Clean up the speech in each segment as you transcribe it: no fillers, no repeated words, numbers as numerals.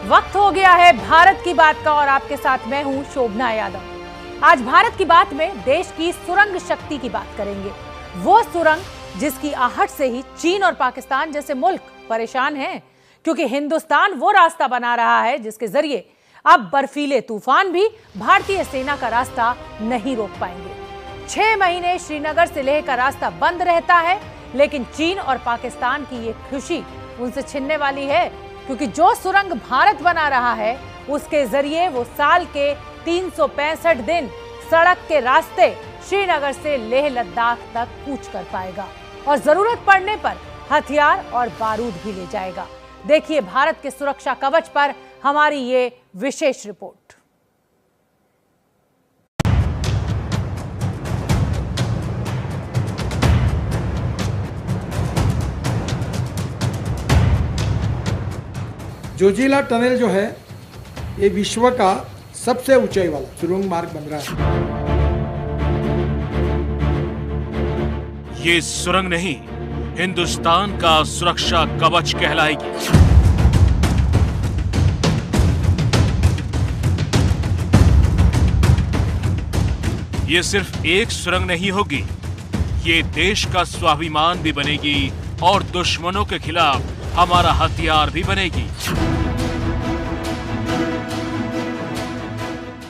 वक्त हो गया है भारत की बात का और आपके साथ मैं हूं शोभना यादव। आज भारत की बात में देश की सुरंग शक्ति की बात करेंगे। वो सुरंग जिसकी आहट से ही चीन और पाकिस्तान जैसे मुल्क परेशान हैं, क्योंकि हिंदुस्तान वो रास्ता बना रहा है जिसके जरिए अब बर्फीले तूफान भी भारतीय सेना का रास्ता नहीं रोक पाएंगे। 6 महीने श्रीनगर से लेह का रास्ता बंद रहता है, लेकिन चीन और पाकिस्तान की ये खुशी उनसे छिनने वाली है, क्योंकि जो सुरंग भारत बना रहा है उसके जरिए वो साल के 365 दिन सड़क के रास्ते श्रीनगर से लेह लद्दाख तक कूच कर पाएगा और जरूरत पड़ने पर हथियार और बारूद भी ले जाएगा। देखिए भारत के सुरक्षा कवच पर हमारी ये विशेष रिपोर्ट। जोजिला टनल जो है ये विश्व का सबसे ऊंचाई वाला सुरंग मार्ग बन रहा है। ये सुरंग नहीं, हिंदुस्तान का सुरक्षा कवच कहलाएगी। ये सिर्फ एक सुरंग नहीं होगी, ये देश का स्वाभिमान भी बनेगी और दुश्मनों के खिलाफ हमारा हथियार भी बनेगी।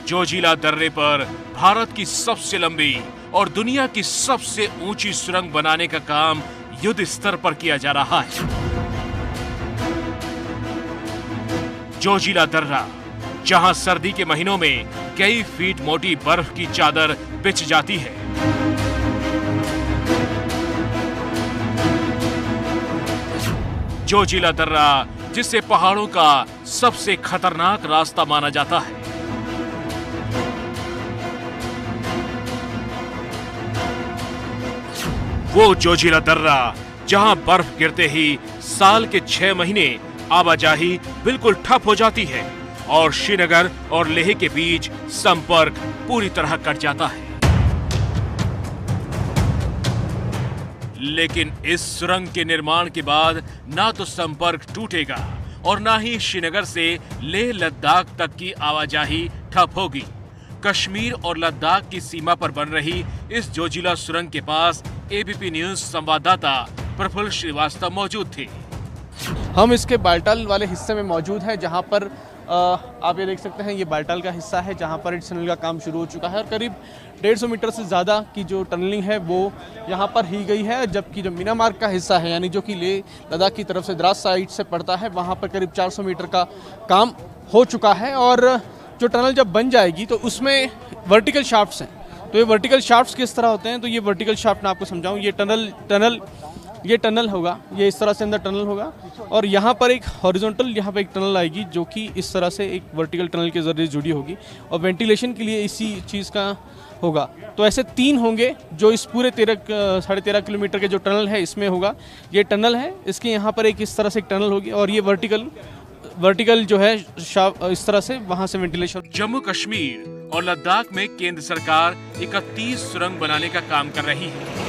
जोजिला दर्रे पर भारत की सबसे लंबी और दुनिया की सबसे ऊंची सुरंग बनाने का काम युद्ध स्तर पर किया जा रहा है। जोजिला दर्रा, जहां सर्दी के महीनों में कई फीट मोटी बर्फ की चादर बिछ जाती है। जोजिला दर्रा, जिसे पहाड़ों का सबसे खतरनाक रास्ता माना जाता है। वो जोजिला दर्रा जहां बर्फ गिरते ही साल के 6 महीने आवाजाही बिल्कुल ठप हो जाती है और श्रीनगर और लेह के बीच संपर्क पूरी तरह कट जाता है। लेकिन इस सुरंग के निर्माण के बाद ना तो संपर्क टूटेगा और ना ही श्रीनगर से लेह लद्दाख तक की आवाजाही ठप होगी। कश्मीर और लद्दाख की सीमा पर बन रही इस जोजिला सुरंग के पास एबीपी न्यूज संवाददाता प्रफुल्ल श्रीवास्तव मौजूद थे। हम इसके बाल्टाल वाले हिस्से में मौजूद हैं, जहां पर आप ये देख सकते हैं, ये बाल्टाल का हिस्सा है जहां पर इस टनल का काम शुरू हो चुका है और करीब 150 मीटर से ज़्यादा की जो टनलिंग है वो यहाँ पर ही गई है। जबकि जो मीना मार्ग का हिस्सा है, यानी जो कि लेह लद्दाख की तरफ से द्रास साइड से पड़ता है, वहाँ पर करीब 400 मीटर का काम हो चुका है। और जो टनल जब बन जाएगी तो उसमें वर्टिकल शाफ्ट्स हैं। तो ये वर्टिकल शाफ्ट्स किस तरह होते हैं, तो ये वर्टिकल शाफ्ट मैं आपको समझाऊँ। ये टनल होगा, ये इस तरह से अंदर टनल होगा और यहाँ पर एक हॉरिजॉन्टल यहाँ पर एक टनल आएगी जो कि इस तरह से एक वर्टिकल टनल के जरिए जुड़ी होगी और वेंटिलेशन के लिए इसी चीज़ का होगा। तो ऐसे 3 होंगे जो इस पूरे 13.5 किलोमीटर के जो टनल है इसमें होगा। ये टनल है, इसके यहाँ पर एक इस तरह से एक टनल होगी और ये वर्टिकल जो है इस तरह से वहाँ से वेंटिलेशन। जम्मू कश्मीर और लद्दाख में केंद्र सरकार 31 सुरंग बनाने का काम कर रही है।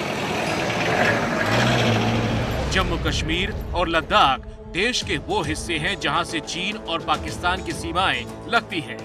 जम्मू कश्मीर और लद्दाख देश के वो हिस्से हैं जहां से चीन और पाकिस्तान की सीमाएं लगती हैं।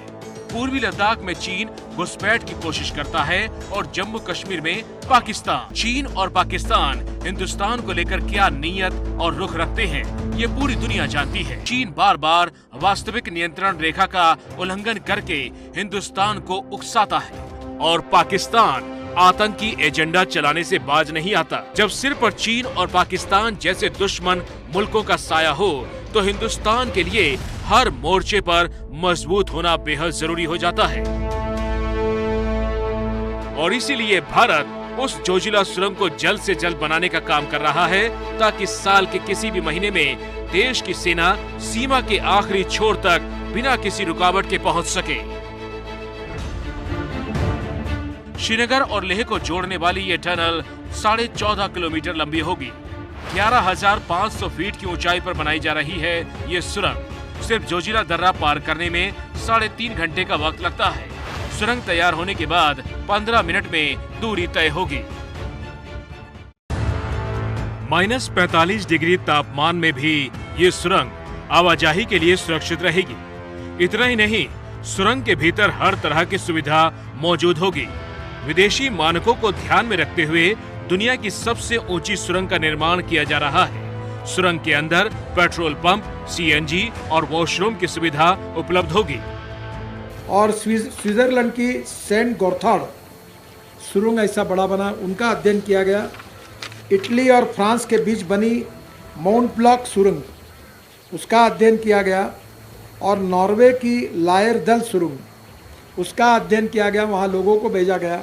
पूर्वी लद्दाख में चीन घुसपैठ की कोशिश करता है और जम्मू कश्मीर में पाकिस्तान। चीन और पाकिस्तान हिंदुस्तान को लेकर क्या नीयत और रुख रखते हैं, ये पूरी दुनिया जानती है। चीन बार बार वास्तविक नियंत्रण रेखा का उल्लंघन करके हिंदुस्तान को उकसाता है और पाकिस्तान आतंकी एजेंडा चलाने से बाज नहीं आता। जब सिर पर चीन और पाकिस्तान जैसे दुश्मन मुल्कों का साया हो तो हिंदुस्तान के लिए हर मोर्चे पर मजबूत होना बेहद जरूरी हो जाता है। और इसीलिए भारत उस जोजिला सुरंग को जल्द से जल्द बनाने का काम कर रहा है ताकि साल के किसी भी महीने में देश की सेना सीमा के आखिरी छोर तक बिना किसी रुकावट के पहुंच सके। श्रीनगर और लेह को जोड़ने वाली ये टनल 14.5 किलोमीटर लंबी होगी। 11,500 फीट की ऊंचाई पर बनाई जा रही है ये सुरंग। सिर्फ जोजिला दर्रा पार करने में 3.5 घंटे का वक्त लगता है। सुरंग तैयार होने के बाद 15 मिनट में दूरी तय होगी। -45 डिग्री तापमान में भी ये सुरंग आवाजाही के लिए सुरक्षित रहेगी। इतना ही नहीं, सुरंग के भीतर हर तरह की सुविधा मौजूद होगी। विदेशी मानकों को ध्यान में रखते हुए दुनिया की सबसे ऊंची सुरंग का निर्माण किया जा रहा है। सुरंग के अंदर पेट्रोल पंप, सीएनजी और वॉशरूम की सुविधा उपलब्ध होगी। और स्विट्जरलैंड की सेंट गोर्थार्ड सुरंग ऐसा बड़ा बना, उनका अध्ययन किया गया। इटली और फ्रांस के बीच बनी माउंट ब्लॉक सुरंग, उसका अध्ययन किया गया। और नॉर्वे की लायरदल सुरंग, उसका अध्ययन किया गया, वहाँ लोगों को भेजा गया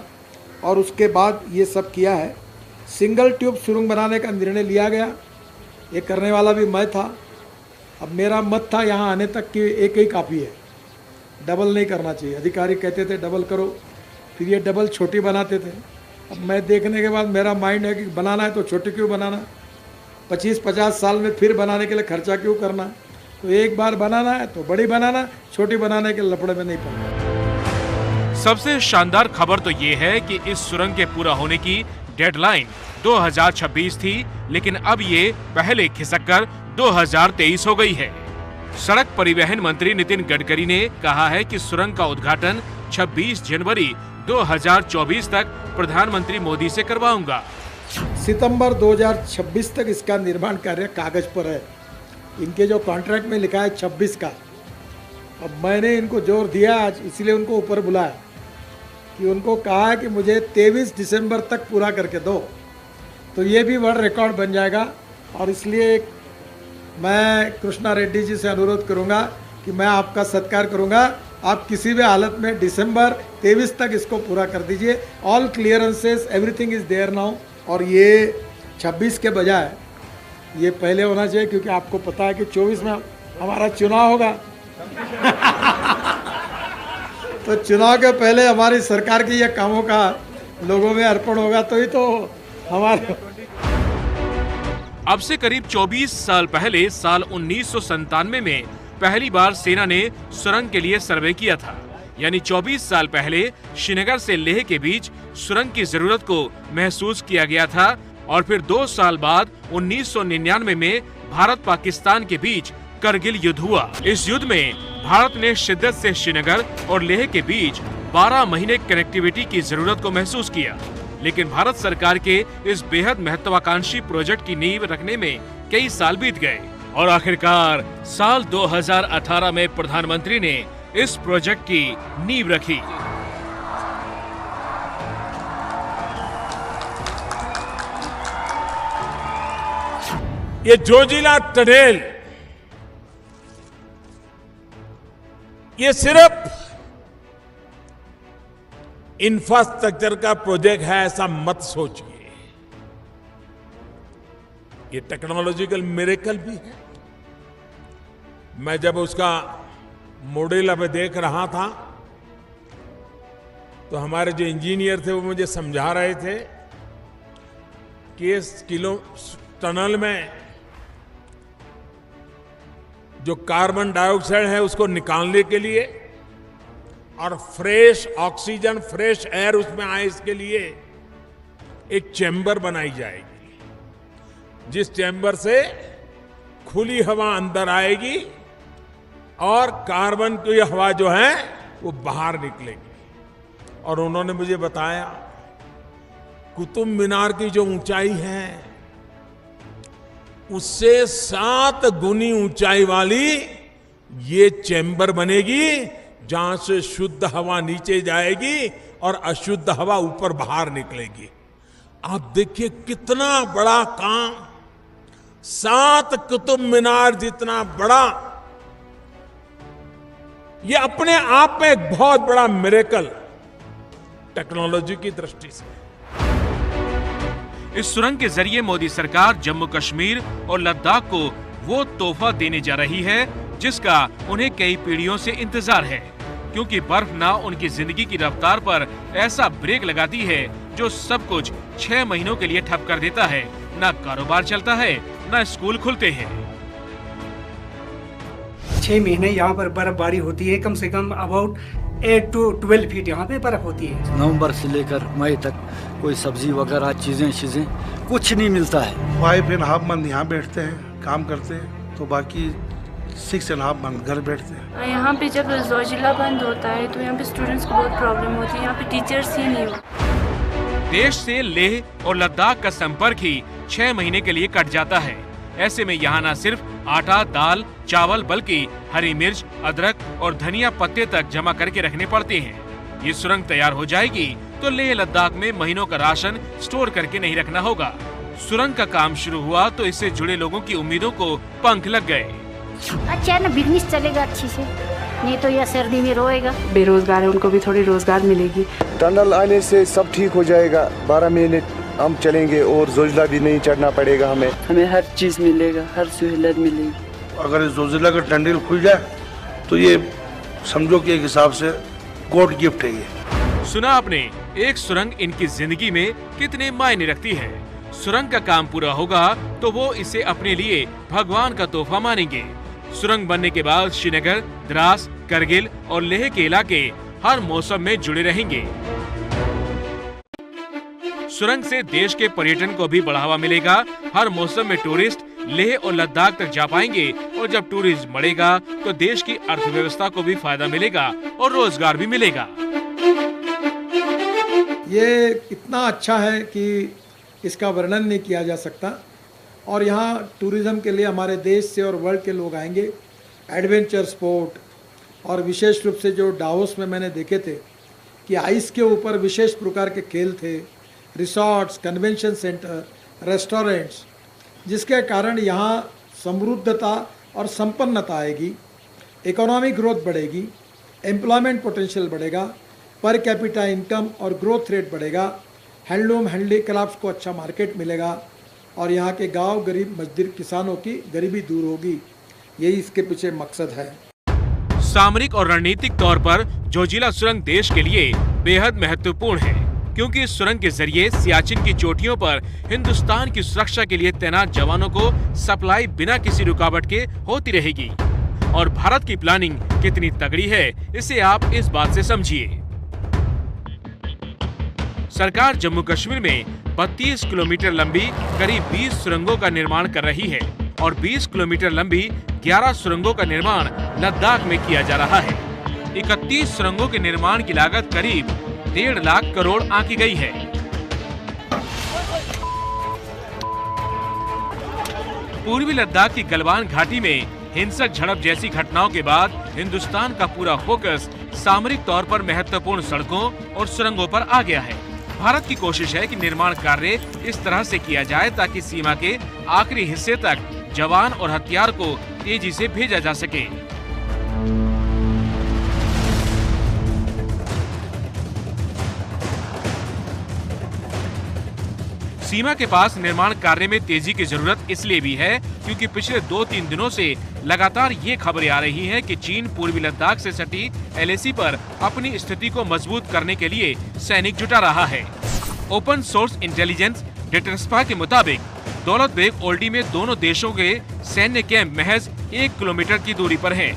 और उसके बाद ये सब किया है। सिंगल ट्यूब सुरंग बनाने का निर्णय लिया गया। ये करने वाला भी मैं था। अब मेरा मत था यहाँ आने तक कि एक ही काफ़ी है, डबल नहीं करना चाहिए। अधिकारी कहते थे डबल करो, फिर ये डबल छोटी बनाते थे। अब मैं देखने के बाद मेरा माइंड है कि बनाना है तो छोटी क्यों बनाना, 25-50 साल में फिर बनाने के लिए खर्चा क्यों करना। तो एक बार बनाना है तो बड़ी बनाना, छोटी बनाने के लफड़े में नहीं पड़ना। सबसे शानदार खबर तो ये है कि इस सुरंग के पूरा होने की डेडलाइन 2026 थी, लेकिन अब ये पहले खिसककर 2023 हो गई है। सड़क परिवहन मंत्री नितिन गडकरी ने कहा है कि सुरंग का उद्घाटन 26 जनवरी 2024 तक प्रधानमंत्री मोदी से करवाऊंगा। सितंबर 2026 तक इसका निर्माण कार्य कागज पर है। इनके जो कॉन्ट्रैक्ट में लिखा है 26 का। अब मैंने इनको जोर दिया आज, इसलिए उनको ऊपर बुलाया कि उनको कहा है कि मुझे 23 दिसंबर तक पूरा करके दो, तो ये भी वर्ल्ड रिकॉर्ड बन जाएगा। और इसलिए मैं कृष्णा रेड्डी जी से अनुरोध करूंगा कि मैं आपका सत्कार करूंगा। आप किसी भी हालत में दिसंबर 23 तक इसको पूरा कर दीजिए। All clearances, everything is there now. और ये 26 के बजाय ये पहले होना चाहिए, क्योंकि आपको पता है कि 24 में हमारा चुनाव होगा। तो चुनाव के पहले हमारी सरकार की ये कामों का लोगों में अर्पण होगा, तो ही तो हमारे। अब से करीब 24 साल पहले साल 1997 में पहली बार सेना ने सुरंग के लिए सर्वे किया था। यानी 24 साल पहले श्रीनगर से लेह के बीच सुरंग की जरूरत को महसूस किया गया था। और फिर 2 साल बाद 1999 में भारत पाकिस्तान के बीच करगिल युद्ध हुआ। इस युद्ध में भारत ने शिद्दत से श्रीनगर और लेह के बीच 12 महीने कनेक्टिविटी की जरूरत को महसूस किया। लेकिन भारत सरकार के इस बेहद महत्वाकांक्षी प्रोजेक्ट की नींव रखने में कई साल बीत गए और आखिरकार साल 2018 में प्रधानमंत्री ने इस प्रोजेक्ट की नींव रखी। ये जोजिला टनेल ये सिर्फ इंफ्रास्ट्रक्चर का प्रोजेक्ट है ऐसा मत सोचिए। ये टेक्नोलॉजिकल मिरेकल भी है। मैं जब उसका मॉडल अब देख रहा था तो हमारे जो इंजीनियर थे वो मुझे समझा रहे थे कि इस टनल में जो कार्बन डाइऑक्साइड है उसको निकालने के लिए और फ्रेश ऑक्सीजन, फ्रेश एयर उसमें आए, इसके लिए एक चैम्बर बनाई जाएगी, जिस चैम्बर से खुली हवा अंदर आएगी और कार्बन की हवा जो है वो बाहर निकलेगी। और उन्होंने मुझे बताया कुतुब मीनार की जो ऊंचाई है उससे 7 गुनी ऊंचाई वाली ये चैम्बर बनेगी, जहां से शुद्ध हवा नीचे जाएगी और अशुद्ध हवा ऊपर बाहर निकलेगी। आप देखिए कितना बड़ा काम, 7 कुतुब मीनार जितना बड़ा, ये अपने आप में एक बहुत बड़ा मिरेकल टेक्नोलॉजी की दृष्टि से। इस सुरंग के जरिए मोदी सरकार जम्मू कश्मीर और लद्दाख को वो तोहफा देने जा रही है जिसका उन्हें कई पीढ़ियों से इंतजार है, क्योंकि बर्फ ना उनकी जिंदगी की रफ्तार पर ऐसा ब्रेक लगाती है जो सब कुछ 6 महीनों के लिए ठप कर देता है। ना कारोबार चलता है, ना स्कूल खुलते हैं। 6 महीने यहाँ पर बर्फबारी होती है, कम से कम अबाउट 8 to 12 फीट यहाँ पे बर्फ होती है। नवंबर से लेकर मई तक कोई सब्जी वगैरह चीजें कुछ नहीं मिलता है। 5.5 मंथ यहाँ बैठते हैं, काम करते हैं, तो बाकी 6.5 मंथ घर बैठते हैं। यहाँ पे जब जोजिला बंद होता है तो यहाँ पे स्टूडेंट्स को बहुत प्रॉब्लम होती है, यहाँ पे टीचर्स ही नहीं हो। देश से लेह और लद्दाख का संपर्क ही 6 महीने के लिए कट जाता है। ऐसे में यहाँ न सिर्फ आटा, दाल, चावल बल्कि हरी मिर्च, अदरक और धनिया पत्ते तक जमा करके रखने पड़ते हैं। ये सुरंग तैयार हो जाएगी तो लेह लद्दाख में महीनों का राशन स्टोर करके नहीं रखना होगा। सुरंग का काम शुरू हुआ तो इससे जुड़े लोगों की उम्मीदों को पंख लग गए। अच्छा है ना, बिजनेस चलेगा अच्छे से, नहीं तो यह सर्दी में रोएगा। बेरोजगार है उनको भी थोड़ी रोजगार मिलेगी। टनल आने से सब ठीक हो जाएगा, 12 महीने हम चलेंगे और जोजिला भी नहीं चढ़ना पड़ेगा हमें हर चीज मिलेगा, हर सहूलत मिलेगी। अगर जोजिला का टनल खुल जाए तो ये समझो कि एक हिसाब से गॉड गिफ्ट है ये। सुना आपने, एक सुरंग इनकी जिंदगी में कितने मायने रखती है। सुरंग का काम पूरा होगा तो वो इसे अपने लिए भगवान का तोहफा मानेंगे। सुरंग बनने के बाद श्रीनगर, द्रास, करगिल और लेह के इलाके हर मौसम में जुड़े रहेंगे। सुरंग से देश के पर्यटन को भी बढ़ावा मिलेगा। हर मौसम में टूरिस्ट लेह और लद्दाख तक जा पाएंगे और जब टूरिज्म बढ़ेगा तो देश की अर्थव्यवस्था को भी फायदा मिलेगा और रोजगार भी मिलेगा। ये इतना अच्छा है कि इसका वर्णन नहीं किया जा सकता। और यहाँ टूरिज़्म के लिए हमारे देश से और वर्ल्ड के लोग आएंगे। एडवेंचर स्पोर्ट और विशेष रूप से जो डावोस में मैंने देखे थे कि आइस के ऊपर विशेष प्रकार के खेल थे, रिसॉर्ट्स, कन्वेंशन सेंटर, रेस्टोरेंट्स, जिसके कारण यहाँ समृद्धता और संपन्नता आएगी, इकोनॉमिक ग्रोथ बढ़ेगी, एम्प्लॉयमेंट पोटेंशियल बढ़ेगा, पर कैपिटा इनकम और ग्रोथ रेट बढ़ेगा, हैंडलूम हैंडीक्राफ्ट्स को अच्छा मार्केट मिलेगा और यहाँ के गांव गरीब मजदूर किसानों की गरीबी दूर होगी। यही इसके पीछे मकसद है। सामरिक और रणनीतिक तौर पर जोजिला सुरंग देश के लिए बेहद महत्वपूर्ण है, क्योंकि इस सुरंग के जरिए सियाचिन की चोटियों पर हिंदुस्तान की सुरक्षा के लिए तैनात जवानों को सप्लाई बिना किसी रुकावट के होती रहेगी। और भारत की प्लानिंग कितनी तगड़ी है, इसे आप इस बात से समझिए। सरकार जम्मू कश्मीर में 32 किलोमीटर लंबी करीब 20 सुरंगों का निर्माण कर रही है और 20 किलोमीटर लंबी 11 सुरंगों का निर्माण लद्दाख में किया जा रहा है। 31 सुरंगों के निर्माण की लागत करीब 1.5 लाख करोड़ आंकी गई है। पूर्वी लद्दाख की गलवान घाटी में हिंसक झड़प जैसी घटनाओं के बाद हिंदुस्तान का पूरा फोकस सामरिक तौर पर महत्वपूर्ण सड़कों और सुरंगों पर आ गया है। भारत की कोशिश है कि निर्माण कार्य इस तरह से किया जाए ताकि सीमा के आखिरी हिस्से तक जवान और हथियार को तेजी से भेजा जा सके। सीमा के पास निर्माण कार्य में तेजी की जरूरत इसलिए भी है क्योंकि पिछले 2-3 दिनों से लगातार ये खबरें आ रही हैं कि चीन पूर्वी लद्दाख से सटी LAC पर अपनी स्थिति को मजबूत करने के लिए सैनिक जुटा रहा है। ओपन सोर्स इंटेलिजेंस डेटास्पा के मुताबिक दौलत बेग ओल्डी में दोनों देशों के सैन्य कैंप महज 1 किलोमीटर की दूरी पर हैं।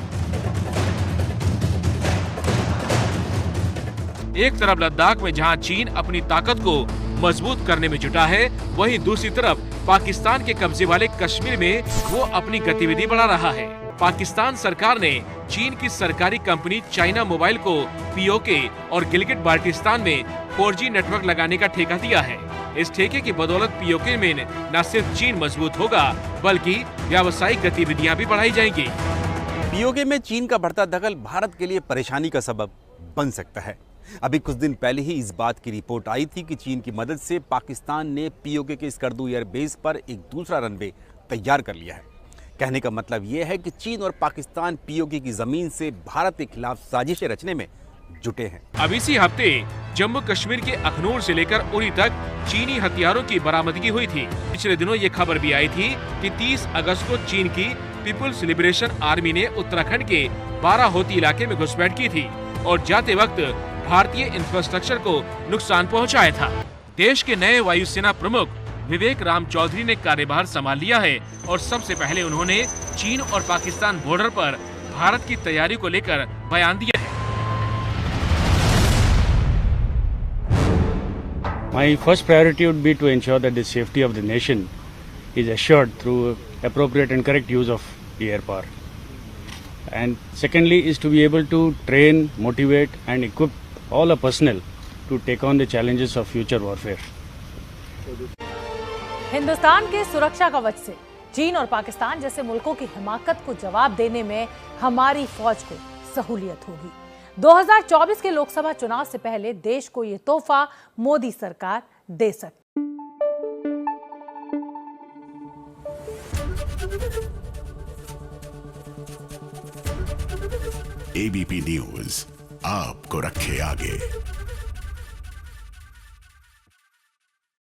एक तरफ लद्दाख में जहां चीन अपनी ताकत को मजबूत करने में जुटा है, वहीं दूसरी तरफ पाकिस्तान के कब्जे वाले कश्मीर में वो अपनी गतिविधि बढ़ा रहा है। पाकिस्तान सरकार ने चीन की सरकारी कंपनी चाइना मोबाइल को POK और गिलगिट बाल्टिस्तान में 4G नेटवर्क लगाने का ठेका दिया है। इस ठेके की बदौलत POK में न सिर्फ चीन मजबूत होगा बल्कि व्यावसायिक गतिविधियां भी बढ़ाई जाएंगी। POK में चीन का बढ़ता दखल भारत के लिए परेशानी का सबब बन सकता है। अभी कुछ दिन पहले ही इस बात की रिपोर्ट आई थी कि चीन की मदद से पाकिस्तान ने POK के स्कर्दू एयरबेस पर एक दूसरा रनवे तैयार कर लिया है। कहने का मतलब यह है कि चीन और पाकिस्तान POK की जमीन से भारत के खिलाफ साजिशें रचने में जुटे हैं। अब इसी हफ्ते जम्मू कश्मीर के अखनूर से लेकर उरी तक चीनी हथियारों की बरामदगी हुई थी। पिछले दिनों ये खबर भी आई थी कि 30 अगस्त को चीन की पीपुल्स लिबरेशन आर्मी ने उत्तराखंड के बाराहोती इलाके में घुसपैठ की थी और जाते वक्त भारतीय इंफ्रास्ट्रक्चर को नुकसान पहुंचाया था। देश के नए वायुसेना प्रमुख विवेक राम चौधरी ने कार्यभार संभाल लिया है और सबसे पहले उन्होंने चीन और पाकिस्तान बॉर्डर पर भारत की तैयारी को लेकर बयान दिया है। My first priority would be to ensure that the safety of the nation is assured through appropriate and correct use of the air power. And secondly is to be able to train, motivate and equip all our personnel to take on the challenges of future warfare. Hindustan के सुरक्षा कवच से चीन और पाकिस्तान जैसे मुल्कों की हिमाकत को जवाब देने में हमारी फौज को सहूलियत होगी। 2024 के लोकसभा चुनाव से पहले देश को ये तोहफा मोदी सरकार दे सकती। ABP न्यूज आपको रखे आगे।